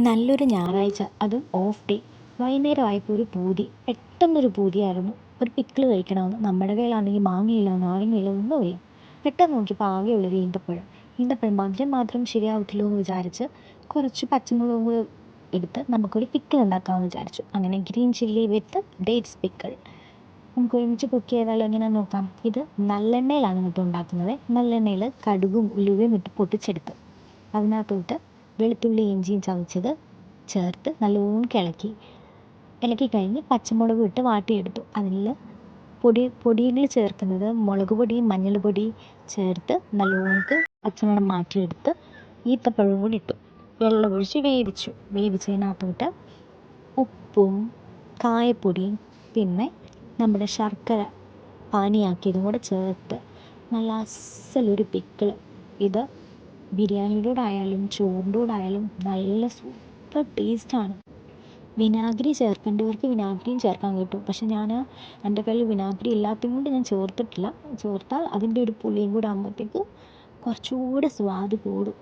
നല്ലൊരു ഞായറാഴ്ച, അതും ഓഫ് ഡേ. വൈകുന്നേരമായപ്പോൾ ഒരു പൂതി, പെട്ടെന്നൊരു പൂതിയായിരുന്നു. ഒരു പിക്കിൾ കഴിക്കണമെന്ന്. നമ്മുടെ കയ്യിലാണെങ്കിൽ മാങ്ങയില്ല, നാരങ്ങയില്ല, ഒന്നുമില്ല. പെട്ടെന്ന് നോക്കിയപ്പോൾ ആകെയുള്ളൊരു ഈന്തപ്പഴം. മധുരം മാത്രം ശരിയാവത്തില്ലോ എന്ന് വിചാരിച്ച് കുറച്ച് പച്ചമുളക് എടുത്ത് നമുക്കൊരു പിക്കിൾ ഉണ്ടാക്കാമെന്ന് വിചാരിച്ചു. അങ്ങനെ ഗ്രീൻ ചില്ലി വിത്ത് ഡേറ്റ്സ് പിക്കിൾ. നമുക്ക് ഒരുമിച്ച് കുക്ക് ചെയ്താലോ എങ്ങനെയാണെന്ന് നോക്കാം. ഇത് നല്ലെണ്ണയിലാണ് കേട്ടോ ഉണ്ടാക്കുന്നത്. നല്ലെണ്ണയിൽ കടുകും ഉലുവയും ഇട്ട് പൊട്ടിച്ചെടുത്ത് അതിനകത്തോട്ട് വെളുത്തുള്ളി ഇഞ്ചിയും ചതച്ചത് ചേർത്ത് നല്ലോണം ഇളക്കി കഴിഞ്ഞ് പച്ചമുളകും ഇട്ട് വാട്ടിയെടുത്തു. അതിൽ പൊടിയിൽ ചേർക്കുന്നത് മുളക് പൊടിയും മഞ്ഞൾപ്പൊടി ചേർത്ത് നല്ലോണം പച്ചമണം മാറ്റിയെടുത്ത് ഈത്തപ്പഴവും കൂടി ഇട്ടു. വെള്ളമൊഴിച്ച് വേവിച്ചതിനകത്തോട്ട് ഉപ്പും കായപ്പൊടിയും പിന്നെ നമ്മുടെ ശർക്കര പാനിയാക്കിയതും കൂടെ ചേർത്ത് നല്ല അസലൊരു പിക്കിൾ. ഇത് ബിരിയാണിയുടെ കൂടെ ആയാലും ചോറിൻ്റെ കൂടെ ആയാലും നല്ല സൂപ്പർ ടേസ്റ്റാണ്. വിനാഗിരി ചേർക്കേണ്ടവർക്ക് വിനാഗിരിയും ചേർക്കാൻ കിട്ടും. പക്ഷെ എൻ്റെ കയ്യിൽ വിനാഗിരി ഇല്ലാത്തത് കൊണ്ട് ഞാൻ ചേർത്തിട്ടില്ല. ചേർത്താൽ അതിൻ്റെ ഒരു പുളിയും കൂടെ ആകുമ്പോഴത്തേക്ക് കുറച്ചുകൂടെ സ്വാദ് കൂടും.